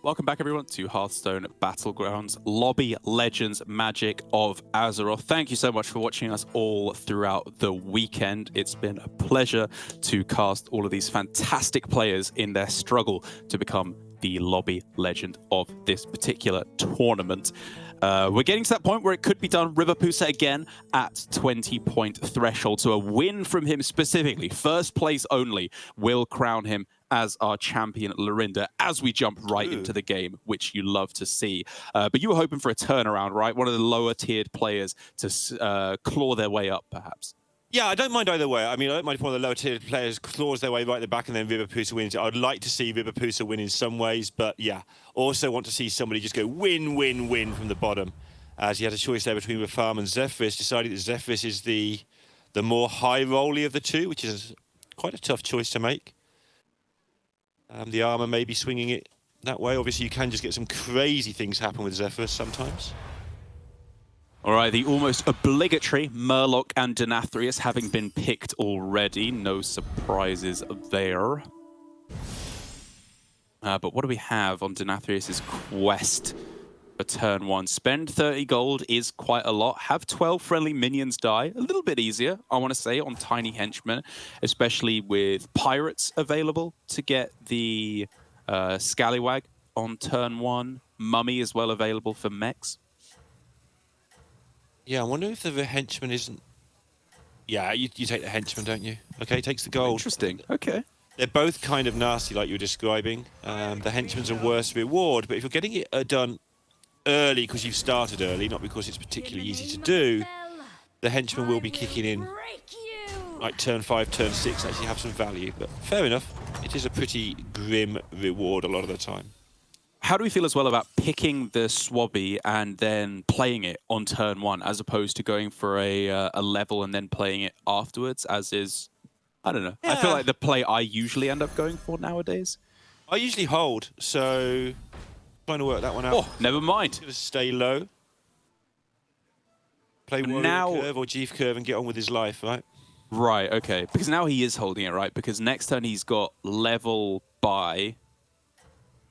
Welcome back, everyone, to Hearthstone Battlegrounds, Lobby Legends Magic of Azeroth. Thank you so much for watching us all throughout the weekend. It's been a pleasure to cast all of these fantastic players in their struggle to become the lobby legend of this particular tournament. We're getting to that point where it could be done. Riverpusa again at 20-point threshold. So a win from him specifically, first place only, will crown him as our champion, Lorinda, as we jump right into the game, which you love to see. But you were hoping for a turnaround, right? One of the lower-tiered players to claw their way up, perhaps. Yeah, I don't mind either way. I mean, I don't mind if one of the lower-tier players claws their way right at the back and then Riverpusa wins. I'd like to see Riverpusa win in some ways, but yeah, also want to see somebody just go win, win, win from the bottom. As he had a choice there between Rafarm and Zephyrus, decided that Zephyrus is the more high-rolly of the two, which is quite a tough choice to make. The armor may be swinging it that way. Obviously, you can just get some crazy things happen with Zephyrus sometimes. All right, the almost obligatory Murloc and Denathrius having been picked already. No surprises there. But what do we have on Denathrius' quest for turn one? Spend 30 gold is quite a lot. Have 12 friendly minions die. A little bit easier, I want to say, on Tiny Henchmen, especially with Pirates available to get the Scallywag on turn one. Mummy as well available for mechs. Yeah, I wonder if the henchman isn't... Yeah, you take the henchman, don't you? Okay, takes the gold. Interesting, okay. They're both kind of nasty, like you were describing. The henchman's a worse reward, but if you're getting it done early because you've started early, not because it's particularly easy to do, the henchman will be kicking in like turn 5, turn 6, actually have some value. But fair enough, it is a pretty grim reward a lot of the time. How do we feel as well about picking the Swabby and then playing it on turn one, as opposed to going for a level and then playing it afterwards, as is, I don't know. Yeah. I feel like the play I usually end up going for nowadays. I usually hold, so trying to work that one out. Oh, never mind. Just stay low. Play Warrior Curve or Chief Curve and get on with his life, right? Right, okay. Because now he is holding it, right? Because next turn he's got level by...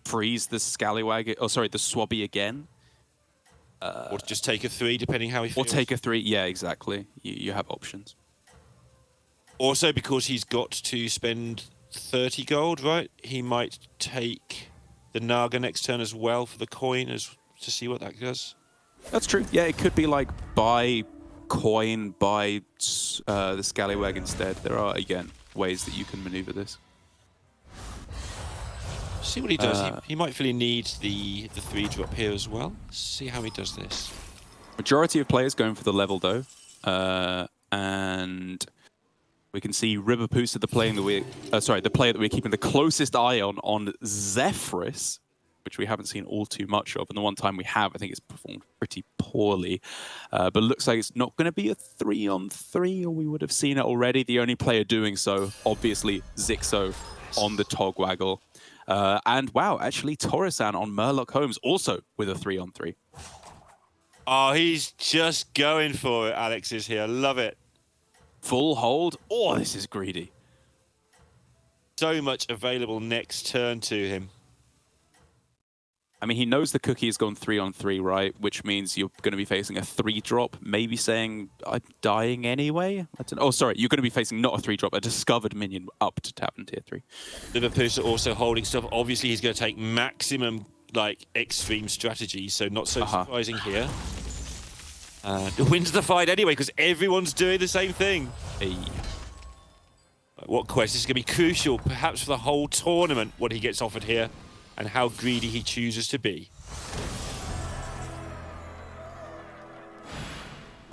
freeze the Scallywag, oh sorry, the Swabby again. Or just take a 3, depending how he feels. Or take a 3, yeah, exactly. You have options. Also, because he's got to spend 30 gold, right? He might take the Naga next turn as well for the coin, to see what that does. That's true. Yeah, it could be like buy coin, buy the Scallywag instead. There are, again, ways that you can maneuver this. See what he does. He might feel he needs the 3-drop here as well. See how he does this. Majority of players going for the level though, and we can see Riverpusa, the player that we're keeping the closest eye on Zephyrus, which we haven't seen all too much of, and the one time we have, I think it's performed pretty poorly. But looks like it's not going to be a 3-on-3, or we would have seen it already. The only player doing so, obviously, Zixo on the Togwaggle. And wow, actually Torisan on Murloc Holmes also with a 3-on-3. Oh, he's just going for it, Alex is here. Love it. Full hold. Oh, this is greedy. So much available next turn to him. I mean, he knows the cookie has gone 3-on-3, right? Which means you're going to be facing a 3-drop, maybe saying, I'm dying anyway? I don't know. Oh, sorry, you're going to be facing not a 3-drop, a discovered minion up to tap in tier 3. Liverpool also holding stuff. Obviously, he's going to take maximum, like, extreme strategy, so not so surprising here. Wins the fight anyway, because everyone's doing the same thing. Hey. What quest? This is going to be crucial, perhaps for the whole tournament, what he gets offered here, and how greedy he chooses to be.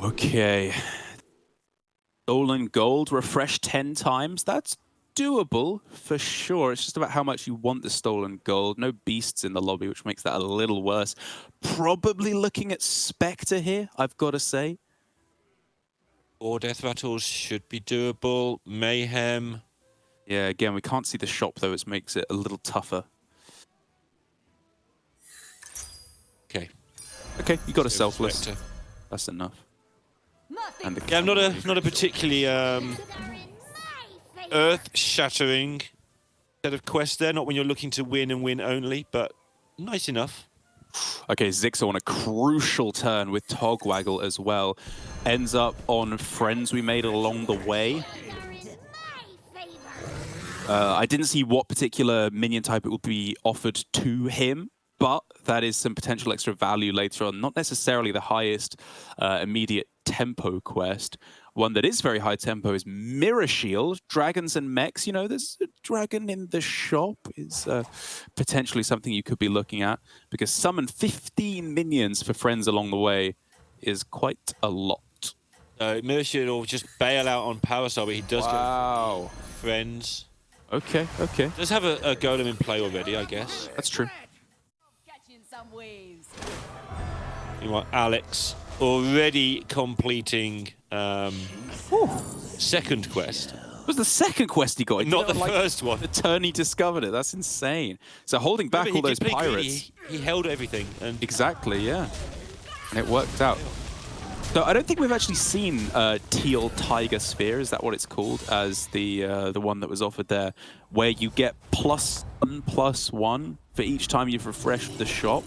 Okay. Stolen gold, refresh 10 times. That's doable for sure. It's just about how much you want the stolen gold. No beasts in the lobby, which makes that a little worse. Probably looking at Spectre here, I've got to say. Or death battles should be doable. Mayhem. Yeah, again, we can't see the shop, though, which makes it a little tougher. Okay, you got a selfless. Spectre. That's enough. And yeah, I'm not a particularly earth-shattering set of quests there. Not when you're looking to win and win only, but nice enough. Okay, Zixo on a crucial turn with Togwaggle as well. Ends up on friends we made along the way. I didn't see what particular minion type it would be offered to him, but that is some potential extra value later on. Not necessarily the highest immediate tempo quest. One that is very high tempo is Mirror Shield. Dragons and mechs, you know, there's a dragon in the shop is potentially something you could be looking at, because summon 15 minions for friends along the way is quite a lot. Mirror Shield will just bail out on Power Star, but he does Wow. go friends. Okay, okay. Does have a golem in play already, I guess. That's true. You want Alex already completing second quest. It was the second quest he got. Not the first one. The turn he discovered it. That's insane. So holding back all those pirates. He held everything. And exactly, yeah. And it worked out. So I don't think we've actually seen Teal Tiger Sphere, is that what it's called, as the one that was offered there, where you get +1/+1 for each time you've refreshed the shop.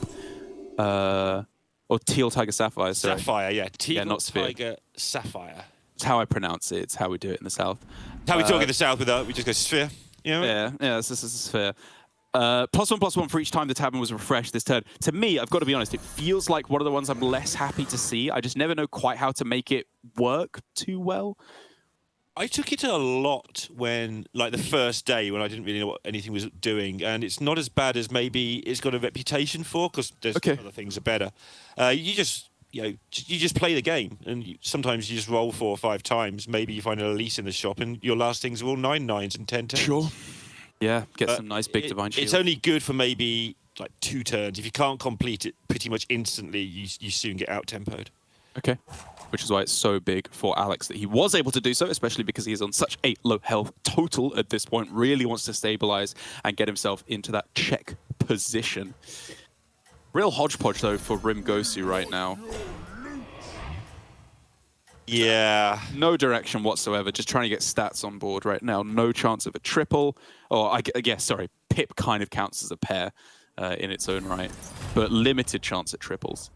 Or Teal Tiger Sapphire, sorry. Sapphire, yeah. Teal not Sphere. Tiger Sapphire. It's how I pronounce it. It's how we do it in the South. How we talk in the South without, we just go Sphere. You know? Yeah, this is a Sphere. +1/+1 for each time the tavern was refreshed this turn. To me, I've got to be honest, it feels like one of the ones I'm less happy to see. I just never know quite how to make it work too well. I took it a lot when, like, the first day when I didn't really know what anything was doing, and it's not as bad as maybe it's got a reputation for, because there's other things are better. You just play the game, and sometimes you just roll 4 or 5 times. Maybe you find an Elise in the shop, and your last things are all 9 9s and 10 10s. Sure. Yeah, get some nice big divine shield. It's only good for maybe like 2 turns. If you can't complete it pretty much instantly, you soon get out-tempoed. Okay. Which is why it's so big for Alex that he was able to do so, especially because he is on such a low health total at this point. Really wants to stabilize and get himself into that check position. Real hodgepodge, though, for Rimgosu right now. Yeah. No direction whatsoever, just trying to get stats on board right now. No chance of a triple. Or, I guess, sorry, Pip kind of counts as a pair in its own right, but limited chance at triples.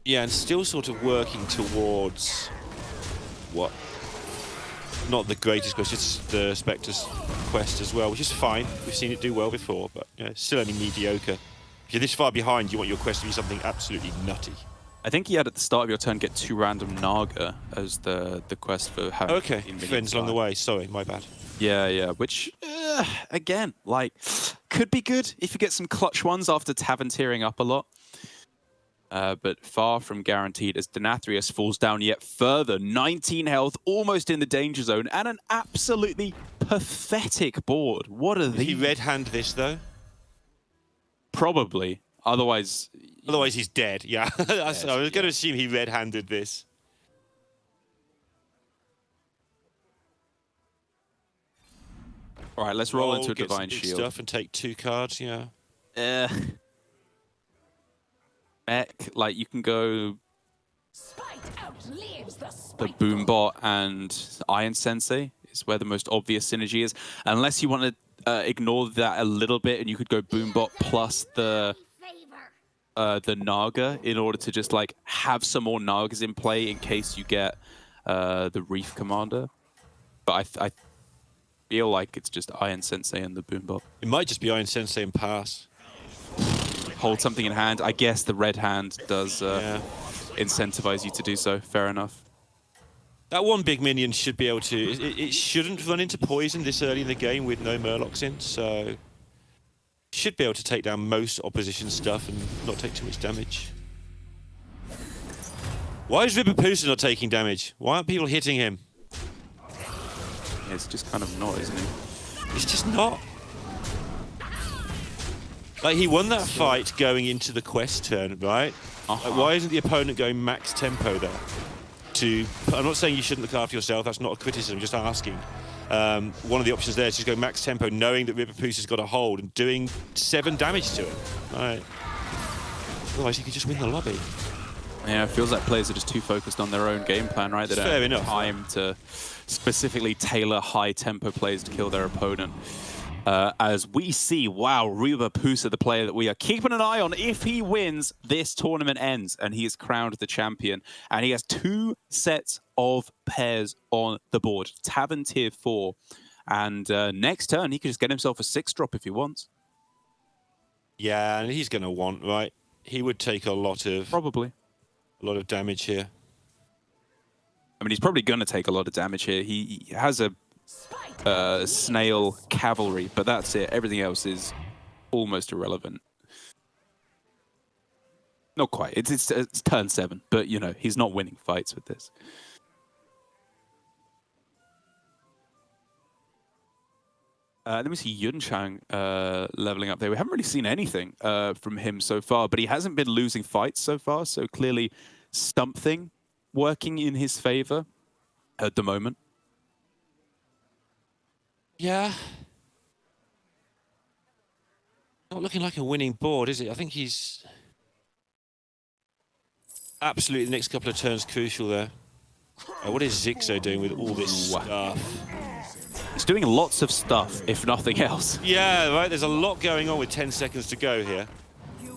Yeah, and still sort of working towards what? Not the greatest quest, just the Spectre's quest as well, which is fine. We've seen it do well before, but still only mediocre. If you're this far behind, you want your quest to be something absolutely nutty. I think you had at the start of your turn get 2 random Naga as the quest for having. Okay, friends along the way. Sorry, my bad. Yeah, which, again, like, could be good if you get some clutch ones after Tavern tearing up a lot. But far from guaranteed as Denathrius falls down yet further. 19 health, almost in the danger zone, and an absolutely pathetic board. What are these? Did he red hand this, though? Probably. Otherwise he's dead, yeah. I was going to assume he red-handed this. All right, let's roll into a Divine Shield. Shield. And take 2 cards, yeah. Mech, like, you can go the Boombot and Iron Sensei is where the most obvious synergy is. Unless you want to ignore that a little bit, and you could go Boombot plus the Naga in order to just like have some more Nagas in play in case you get the Reef Commander. But I feel like it's just Iron Sensei and the Boombot. It might just be Iron Sensei and pass. Hold something in hand. I guess the red hand does incentivize you to do so. Fair enough. That one big minion should be able to... It shouldn't run into poison this early in the game with no Murlocs in, so... Should be able to take down most opposition stuff and not take too much damage. Why is Ribapusa not taking damage? Why aren't people hitting him? Yeah, it's just kind of not, isn't it? It's just not. Like, he won that fight going into the quest turn, right? Like, why isn't the opponent going max tempo there? I'm not saying you shouldn't look after yourself, that's not a criticism, just asking. One of the options there is just go max tempo, knowing that Ribapusa's got a hold and doing 7 damage to him. Right. Otherwise, he could just win the lobby. Yeah, it feels like players are just too focused on their own game plan, right? They don't have time to specifically tailor high tempo plays to kill their opponent. as we see, wow, Reba Pusa, the player that we are keeping an eye on. If he wins, this tournament ends and he is crowned the champion. And he has 2 sets of pairs on the board. Tavern tier 4. And next turn, he could just get himself a 6-drop if he wants. Yeah, and he's going to want, right? He would take a lot of... Probably. A lot of damage here. I mean, he's probably going to take a lot of damage here. He has a snail cavalry, but that's it. Everything else is almost irrelevant. Not quite. It's turn 7, but, you know, he's not winning fights with this. Let me see Yun Chang leveling up there. We haven't really seen anything from him so far, but he hasn't been losing fights so far, so clearly something working in his favor at the moment. Yeah. Not looking like a winning board, is it? I think he's... Absolutely, the next couple of turns crucial there. What is Zixo doing with all this stuff? He's doing lots of stuff, if nothing else. Yeah, right. There's a lot going on with 10 seconds to go here.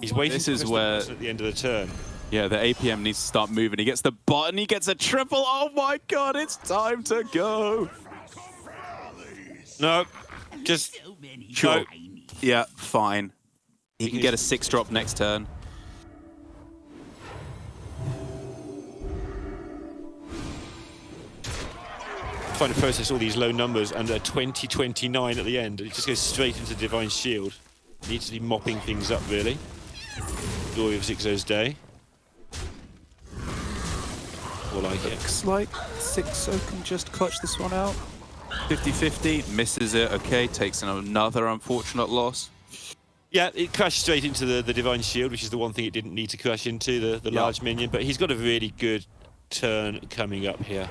He's waiting This is for where at the end of the turn. Yeah, the APM needs to start moving. He gets the button, he gets a triple. Oh my god, it's time to go. No, just... Sure. No. Yeah, fine. He can get a 6-drop next turn. Trying to process all these low numbers and a 20-29 at the end. It just goes straight into Divine Shield. Needs to be mopping things up, really. Glory of Zixo's day. Or like it. Looks like Zixo can just clutch this one out. 50-50, misses it, okay, takes another unfortunate loss. Yeah, it crashed straight into the Divine Shield, which is the one thing it didn't need to crash into, the large minion, but he's got a really good turn coming up here.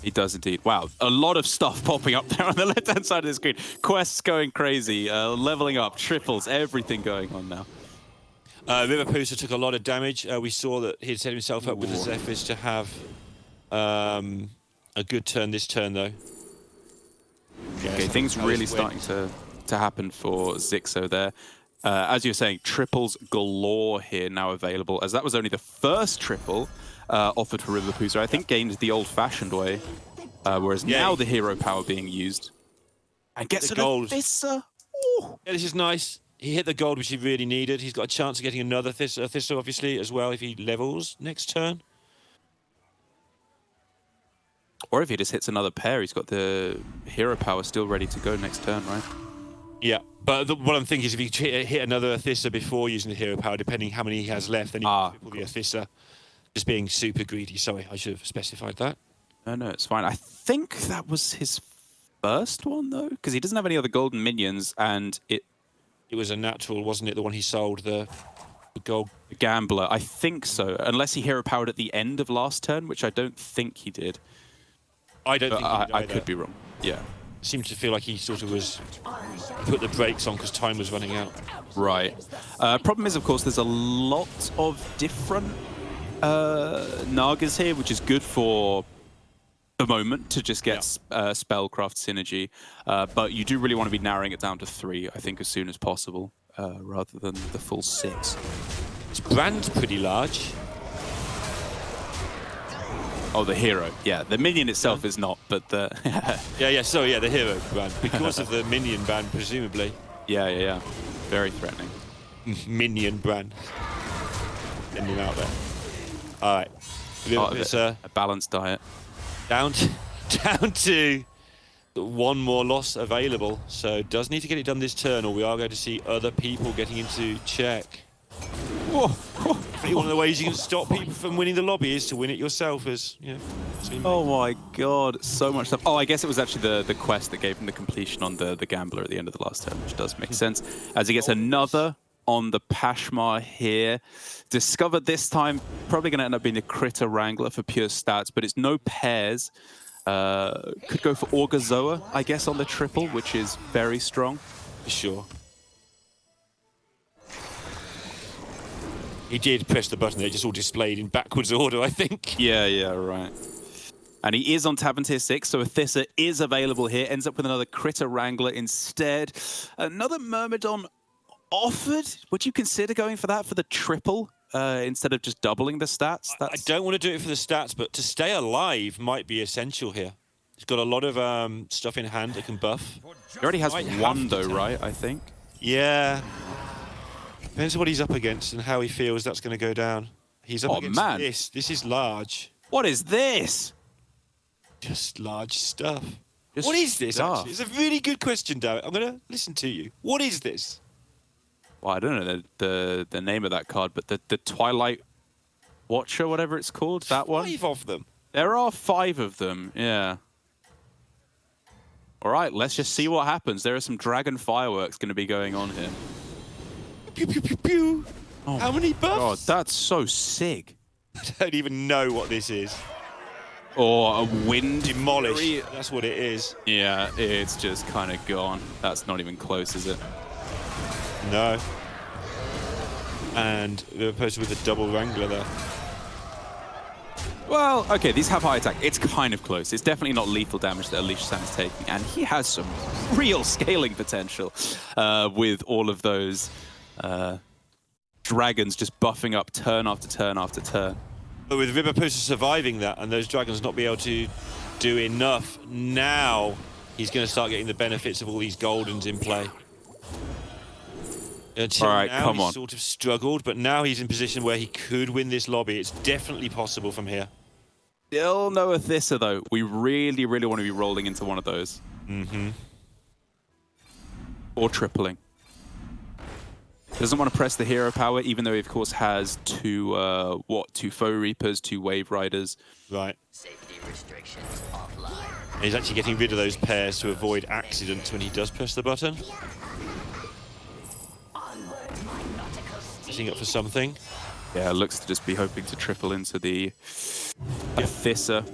He does indeed. Wow, a lot of stuff popping up there on the left-hand side of the screen. Quests going crazy, leveling up, triples, everything going on now. River Pusa took a lot of damage. We saw that he'd set himself up with the Zephyrs to have a good turn this turn, though. Yeah, okay, things really starting to happen for Zixo there. As you're saying, triples galore here now available, as that was only the first triple offered for River Pusa. I think gained the old-fashioned way, whereas now the hero power being used. And gets the an gold. Thissa. Yeah, this is nice. He hit the gold, which he really needed. He's got a chance of getting another Thissa, obviously, as well, if he levels next turn. Or if he just hits another pair, he's got the hero power still ready to go next turn, right? Yeah, but what I'm thinking is if he hit another Thissa before using the hero power, depending how many he has left, then he can triple the Thissa. Just being super greedy. Sorry, I should have specified that. No, it's fine. I think that was his first one, though, because he doesn't have any other golden minions, and it was a natural, wasn't it? The one he sold, the gold. The Gambler. I think so, unless he hero powered at the end of last turn, which I don't think he did. I don't think he did I could be wrong. Yeah. Seemed to feel like he sort of was put the brakes on because time was running out. Right. Problem is, of course, there's a lot of different Nagas here, which is good for the moment to just get spellcraft synergy. But you do really want to be narrowing it down to 3, I think, as soon as possible, rather than the full 6. His brand's pretty large. Oh, the hero. Yeah, the minion itself is not, but the... the hero brand. Because of the minion brand, presumably. Yeah. Very threatening. Minion brand. Getting him out there. All right. It's a balanced diet. Down to one more loss available. So does need to get it done this turn, or we are going to see other people getting into check. Whoa. One of the ways you can stop people from winning the lobby is to win it yourself, as you know. Oh my god, so much stuff. Oh, I guess it was actually the quest that gave him the completion on the Gambler at the end of the last turn, which does make sense. As he gets another on the Pashmar here. Discovered this time, probably going to end up being a Critter Wrangler for pure stats, but it's no pairs. Could go for Orgazoa, I guess, on the triple, which is very strong. For sure. He did press the button there, just all displayed in backwards order, I think. Yeah, right. And he is on Tavern Tier 6, so Athissa is available here. Ends up with another Critter Wrangler instead. Another Myrmidon offered. Would you consider going for that for the triple instead of just doubling the stats? I don't want to do it for the stats, but to stay alive might be essential here. He's got a lot of stuff in hand that can buff. He already has one, though, right, I think? Yeah. Depends on what he's up against and how he feels that's going to go down. He's up against this. This is large. What is this? Just large stuff. Just what is this, stuff. actually? It's a really good question, Derek. I'm going to listen to you. What is this? Well, I don't know the name of that card, but the Twilight Watcher, whatever it's called, that one? 5 of them. There are 5 of them, yeah. All right, let's just see what happens. There are some dragon fireworks going to be going on here. Pew, pew, pew, pew. Oh how many buffs? God, that's so sick. I don't even know what this is. Or a wind Demolish. fury. That's what it is. Yeah, it's just kind of gone. That's not even close, is it? No. And they're opposed with a double Wrangler there. Well, okay, these have high attack. It's kind of close. It's definitely not lethal damage that Alicia Sam is taking, and he has some real scaling potential with all of those dragons just buffing up turn after turn after turn. But with Riverpusa surviving that and those dragons not be able to do enough, now he's going to start getting the benefits of all these Goldens in play. Until all right, now, come he's on. sort of struggled, but now he's in position where he could win this lobby. It's definitely possible from here. Still no Athissa, though. We really, really want to be rolling into one of those. Mm-hmm. Or tripling. Doesn't want to press the hero power, even though he, of course, has two Foe Reapers, 2 Wave Riders. Right. Safety restrictions offline. He's actually getting rid of those pairs to avoid accidents when he does press the button. Setting up for something. Yeah, looks to just be hoping to triple into the Athissa.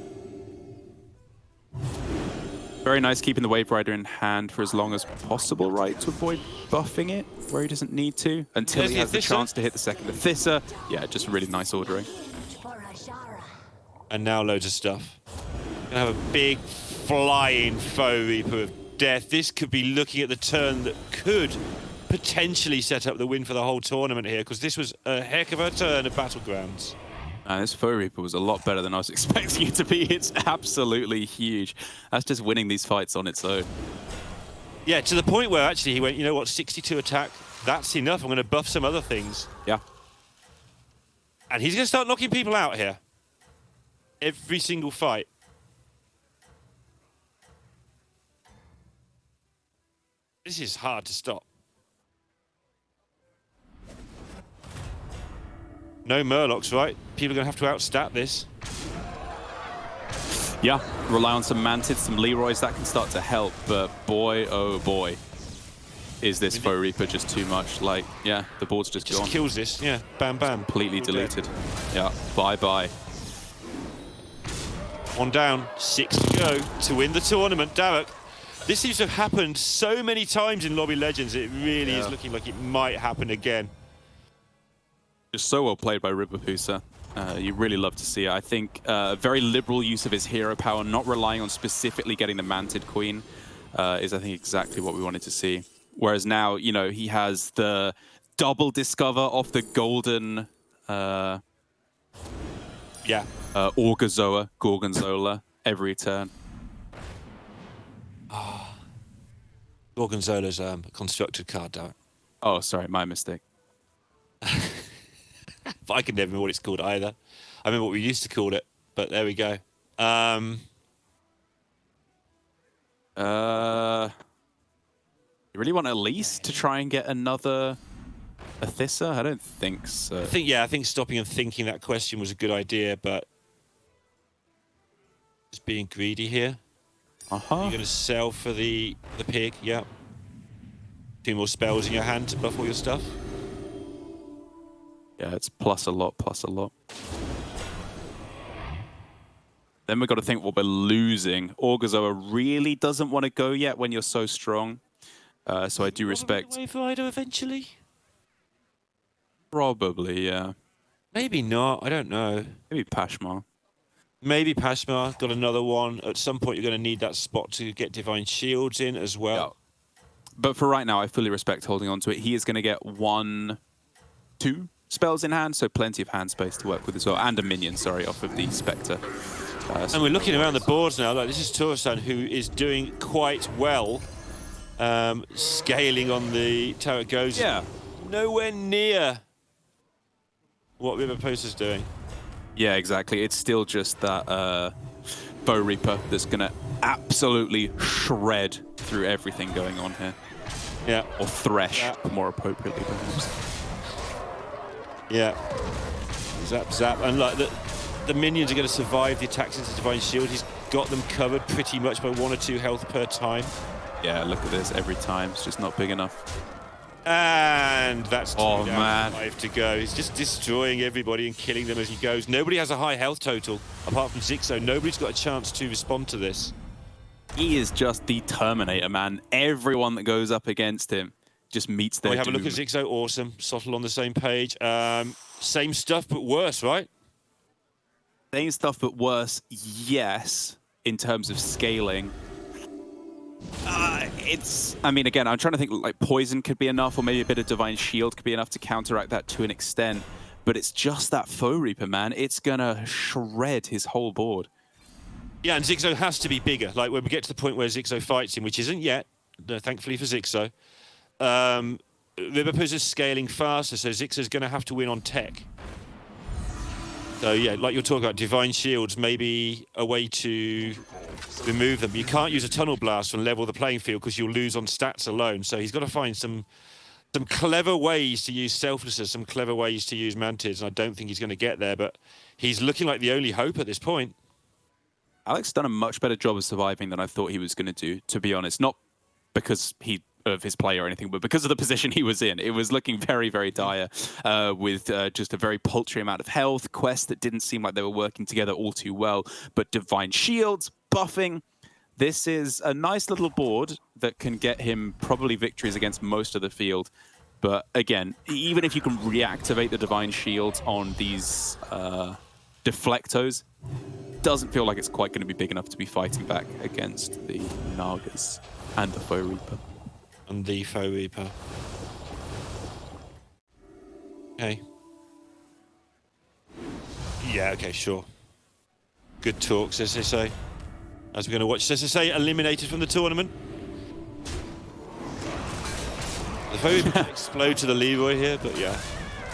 Very nice keeping the Wave Rider in hand for as long as possible, right? To avoid buffing it where he doesn't need to. Until he has the chance to hit the second Athissa. Yeah, just really nice ordering. And now loads of stuff. Gonna have a big flying Foe Reaper of Death. This could be looking at the turn that could potentially set up the win for the whole tournament here, because this was a heck of a turn of Battlegrounds. This Foe Reaper was a lot better than I was expecting it to be. It's absolutely huge. That's just winning these fights on its own. Yeah, to the point where actually he went, you know what, 62 attack, that's enough. I'm going to buff some other things. Yeah. And he's going to start knocking people out here. Every single fight. This is hard to stop. No Murlocs, right? People are going to have to outstat this. Yeah, rely on some Mantids, some Leroys, that can start to help, but boy, oh boy, is this Foe Reaper just too much. Like, yeah, the board's just gone. Just kills this, yeah. Bam, bam. Completely deleted. Yeah, bye-bye. One down, 6 to go to win the tournament. Derek, this seems to have happened so many times in Lobby Legends, it really is looking like it might happen again. Just so well played by Riverpusa. You really love to see it. I think very liberal use of his hero power, not relying on specifically getting the Mantid Queen, is I think exactly what we wanted to see. Whereas now, you know, he has the double discover off the golden Gorgonzola every turn. Gorgonzola's a constructed card, Derek. Oh, sorry, my mistake. But I can never remember what it's called either. I remember what we used to call it, but there we go. You really want Elise to try and get another Athissa? I don't think so. I think stopping and thinking that question was a good idea, but just being greedy here. You're going to sell for the pig, yeah. 2 more spells in your hand to buff all your stuff. Yeah, it's plus a lot, plus a lot. Then we've got to think what we're losing. Orgazoa really doesn't want to go yet when you're so strong. So I do respect... Wave Rider eventually? Probably, yeah. Maybe not, I don't know. Maybe Pashmar. Maybe Pashmar got another one. At some point, you're going to need that spot to get Divine Shields in as well. Yeah. But for right now, I fully respect holding on to it. He is going to get 1, 2 spells in hand, so plenty of hand space to work with as well. And a minion, sorry, off of the Spectre. And we're looking around the boards now. Like, this is Torasan, who is doing quite well. Scaling on the Tower goes. Yeah. Nowhere near what River Poser's doing. Yeah, exactly. It's still just that Bow Reaper that's going to absolutely shred through everything going on here. Yeah. Or thresh, more appropriately, perhaps. Yeah. Zap, zap. And like the minions are going to survive the attacks into Divine Shield. He's got them covered pretty much by 1 or 2 health per time. Yeah, look at this every time. It's just not big enough. And that's 2 down, man. 5 to go. He's just destroying everybody and killing them as he goes. Nobody has a high health total, apart from Zixo. Nobody's got a chance to respond to this. He is just the Terminator, man. Everyone that goes up against him just meets their We have doom. a look at Zixo. Awesome. Sottle on the same page. Same stuff, but worse, right? Same stuff, but worse, yes, in terms of scaling. I mean, again, I'm trying to think, like, Poison could be enough, or maybe a bit of Divine Shield could be enough to counteract that to an extent. But it's just that Foe Reaper, man. It's going to shred his whole board. Yeah, and Zixo has to be bigger. Like, when we get to the point where Zixo fights him, which isn't yet, thankfully for Zixo, River Poser's scaling faster, so Zixo's going to have to win on tech. So, yeah, like you're talking about, Divine Shields, maybe a way to remove them. You can't use a Tunnel Blast and level the playing field because you'll lose on stats alone. So he's got to find some clever ways to use Selflessness, some clever ways to use Mantids, and I don't think he's going to get there, but he's looking like the only hope at this point. Alex done a much better job of surviving than I thought he was going to do, to be honest. Not because of his play or anything, but because of the position he was in. It was looking very, very dire with just a very paltry amount of health, quests that didn't seem like they were working together all too well, but Divine Shields, buffing. This is a nice little board that can get him probably victories against most of the field. But again, even if you can reactivate the Divine Shields on these Deflectos, doesn't feel like it's quite going to be big enough to be fighting back against the Nagas and the Foe Reaper. And the Foe Reaper. Okay. Yeah, okay, sure. Good talks, as they say. As we're going to watch SSA eliminated from the tournament. The Foe Reaper can explode to the Leroy here, but yeah.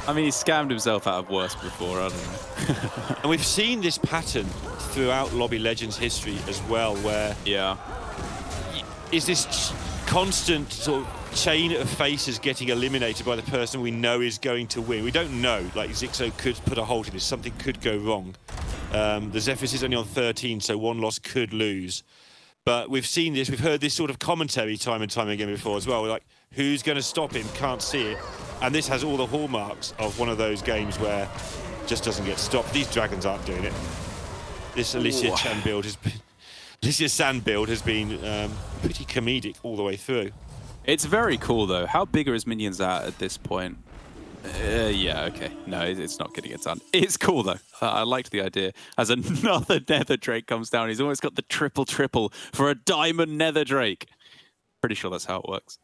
I mean, he scammed himself out of worse before, I don't know. And we've seen this pattern throughout Lobby Legends history as well, where Yeah. is this constant sort of chain of faces getting eliminated by the person we know is going to win. We don't know. Like, Zixo could put a halt in this. Something could go wrong. The Zephyrus is only on 13, so 1 loss could lose. But we've seen this. We've heard this sort of commentary time and time again before as well. We're like, who's going to stop him? Can't see it. And this has all the hallmarks of one of those games where it just doesn't get stopped. These dragons aren't doing it. This Alicia Chan build has been... Alicia San build has been pretty comedic all the way through. It's very cool, though. How big are his minions at this point? Yeah, okay. No, it's not getting it done. It's cool, though. I liked the idea. As another Nether Drake comes down, he's almost got the triple for a Diamond Nether Drake. Pretty sure that's how it works.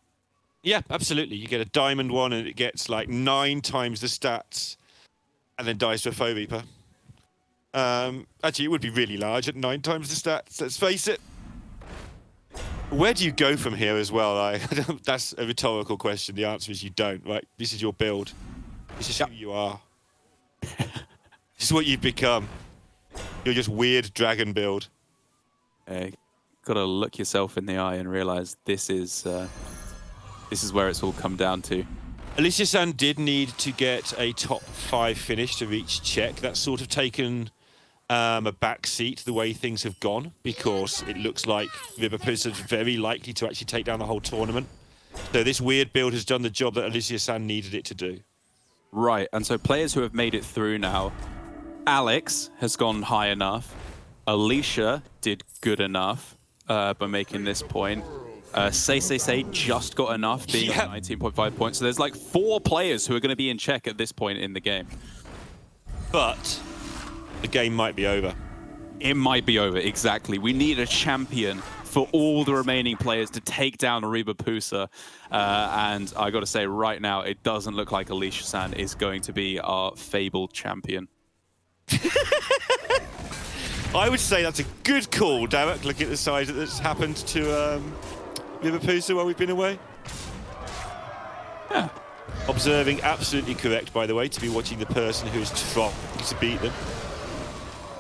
Yeah, absolutely. You get a Diamond one and it gets like 9 times the stats and then dies to a Foe Reaper. Actually, it would be really large at 9 times the stats, let's face it. Where do you go from here as well? That's a rhetorical question. The answer is you don't, right? This is your build. This is who you are. This is what you've become. You're just weird dragon build. Gotta look yourself in the eye and realize this is where it's all come down to. Alicia San did need to get a top 5 finish to reach Czech. That's sort of taken a back seat the way things have gone, because it looks like River Poser is very likely to actually take down the whole tournament. So this weird build has done the job that Alicia San needed it to do. Right, and so players who have made it through now, Alex has gone high enough, Alicia did good enough by making this point. Say just got enough, being on 19.5 points. So there's like 4 players who are going to be in check at this point in the game. But the game might be over. It might be over, exactly. We need a champion for all the remaining players to take down Ariba Pusa. And I got to say, right now, it doesn't look like Alicia San is going to be our fabled champion. I would say that's a good call, Derek. Look at the size that's happened to Ariba Pusa while we've been away. Yeah. Observing, absolutely correct, by the way, to be watching the person who is trying to beat them.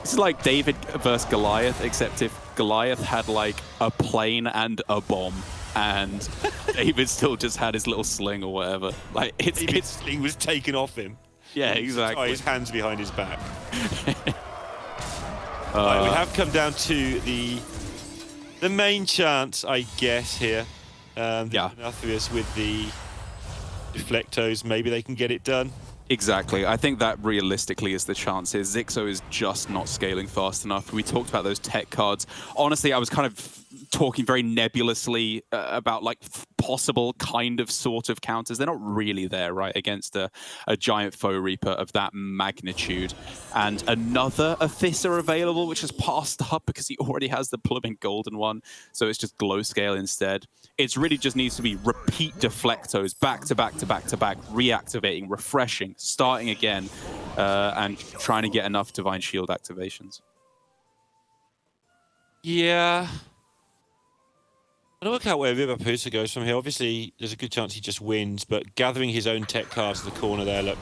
It's like David versus Goliath, except if Goliath had like a plane and a bomb, and David still just had his little sling or whatever. Like David's sling was taken off him. Yeah, exactly. Tie his hands behind his back. Right, we have come down to the main chance, I guess, here. Yeah. Athreus with the Deflectos, maybe they can get it done. Exactly. I think that realistically is the chance here. Zixo is just not scaling fast enough. We talked about those tech cards. Honestly, I was kind of talking very nebulously about like possible kind of sort of counters. They're not really there, right, against a giant foe reaper of that magnitude. And another Athissa available, which is passed up because he already has the blooming golden one. So it's just glow scale instead. It's really just needs to be repeat Deflectos back to back to back to back, reactivating, refreshing, starting again, and trying to get enough Divine Shield activations. Yeah. I don't work out where Ariba Pusa goes from here. Obviously, there's a good chance he just wins, but gathering his own tech cards in the corner there, look.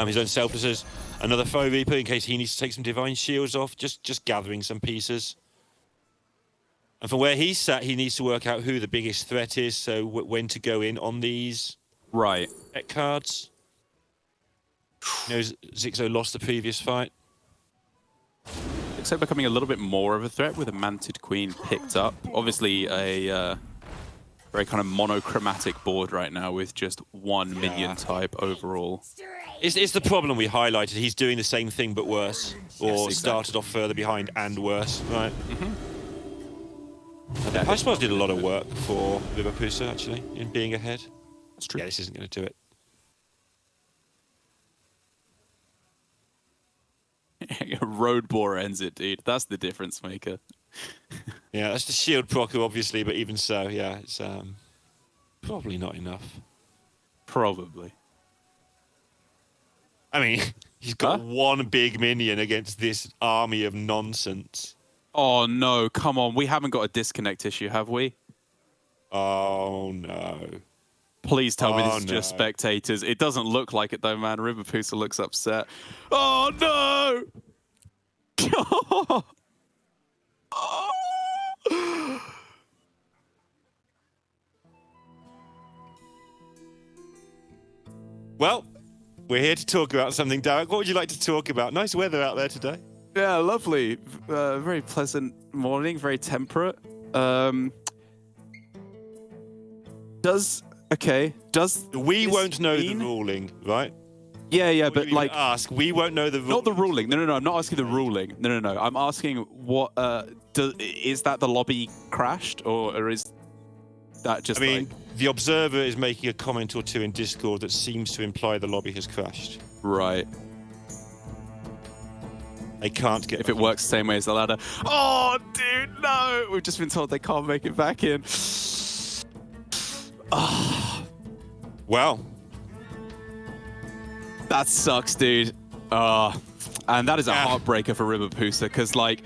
His own selflesses, another foe reaper in case he needs to take some Divine Shields off, just gathering some pieces. And from where he's sat, he needs to work out who the biggest threat is, so when to go in on these tech cards. You know, Zixo lost the previous fight. Looks like becoming a little bit more of a threat with a Mantid Queen picked up. Obviously a very kind of monochromatic board right now with just one minion type overall. It's the problem we highlighted. He's doing the same thing but worse. Or Yes, exactly. started off further behind and worse, right? Yeah, I suppose did a lot of work for Ariba Pusa, actually, in being ahead. that's true. Yeah, this isn't going to do it. Road Boar ends it, dude. That's the difference maker. Yeah, that's the shield procer, obviously, but even so, yeah, it's probably not enough. Probably. I mean, he's got one big minion against this army of nonsense. Oh no, come on. We haven't got a disconnect issue, have we? Oh, no. Please tell me this is no. just spectators. It doesn't look like it though, man. Ariba Pusa looks upset. Oh no! Well, we're here to talk about something, Derek. What would you like to talk about? Nice weather out there today. Yeah, lovely. Very pleasant morning, very temperate. We won't know the ruling, right? Yeah, but like ask, we won't know the ruling. not the ruling. No. I'm not asking the ruling. No. I'm asking what is that the lobby crashed or is that just? I mean, like... the observer is making a comment or two in Discord that seems to imply the lobby has crashed. Right. They can't get. If it works the same way as the ladder. Oh, dude, no! We've just been told they can't make it back in. Oh. Well, That sucks, dude. And that is a heartbreaker for Ariba Pusa because, like,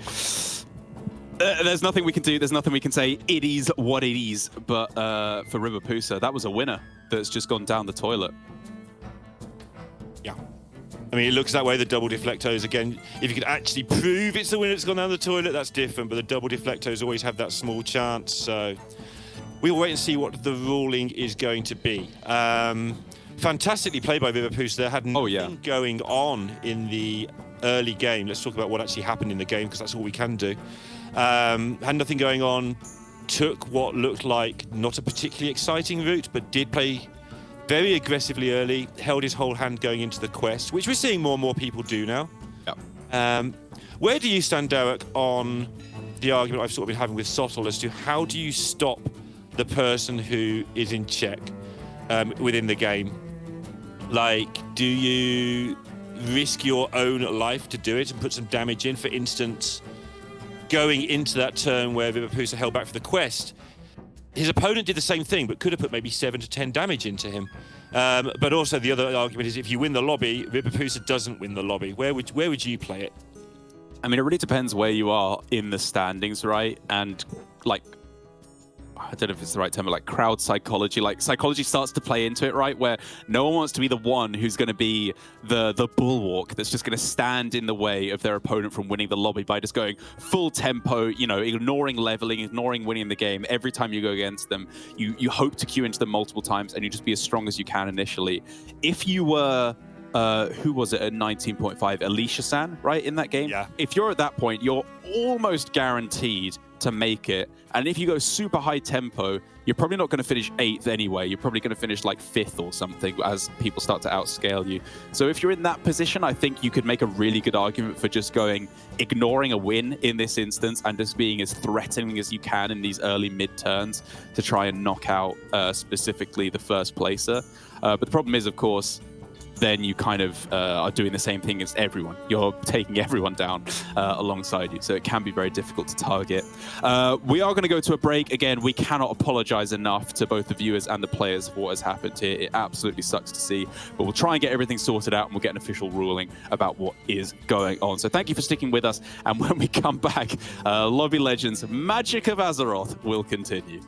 there's nothing we can do. There's nothing we can say. It is what it is. But for Ariba Pusa, that was a winner that's just gone down the toilet. yeah. I mean, it looks that way, the double deflectos. Again, if you could actually prove it's the winner that's gone down the toilet, that's different. But the double deflectos always have that small chance. So we'll wait and see what the ruling is going to be. Fantastically played by Ariba Pusa. There had nothing going on in the early game. Let's talk about what actually happened in the game, because that's all we can do. Had nothing going on. Took what looked like not a particularly exciting route, but did play very aggressively early. Held his whole hand going into the quest, which we're seeing more and more people do now. Yep. Where do you stand, Derek, on the argument I've sort of been having with Sottle as to how do you stop the person who is in check within the game? Like, do you risk your own life to do it and put some damage in. For instance, going into that turn where Vivapusa held back for the quest, his opponent did the same thing, but could have put maybe 7 to 10 damage into him. But also the other argument is if you win the lobby, Vivapusa doesn't win the lobby. Where would you play it? I mean, it really depends where you are in the standings, right? And like, I don't know if it's the right term, but like crowd psychology, like psychology starts to play into it, right? Where no one wants to be the one who's going to be the bulwark that's just going to stand in the way of their opponent from winning the lobby by just going full tempo, you know, ignoring leveling, ignoring winning the game. Every time you go against them, you hope to queue into them multiple times and you just be as strong as you can initially. If you were who was it at 19.5? Alicia-san, right, in that game? Yeah. If you're at that point, you're almost guaranteed to make it. And if you go super high tempo, you're probably not going to finish 8th anyway. You're probably going to finish like 5th or something as people start to outscale you. So if you're in that position, I think you could make a really good argument for just ignoring a win in this instance and just being as threatening as you can in these early mid-turns to try and knock out specifically the first placer. But the problem is, of course, then you kind of are doing the same thing as everyone. You're taking everyone down alongside you. So it can be very difficult to target. We are going to go to a break. Again, we cannot apologize enough to both the viewers and the players for what has happened here. It absolutely sucks to see, but we'll try and get everything sorted out and we'll get an official ruling about what is going on. So thank you for sticking with us. And when we come back, Lobby Legends, Magic of Azeroth will continue.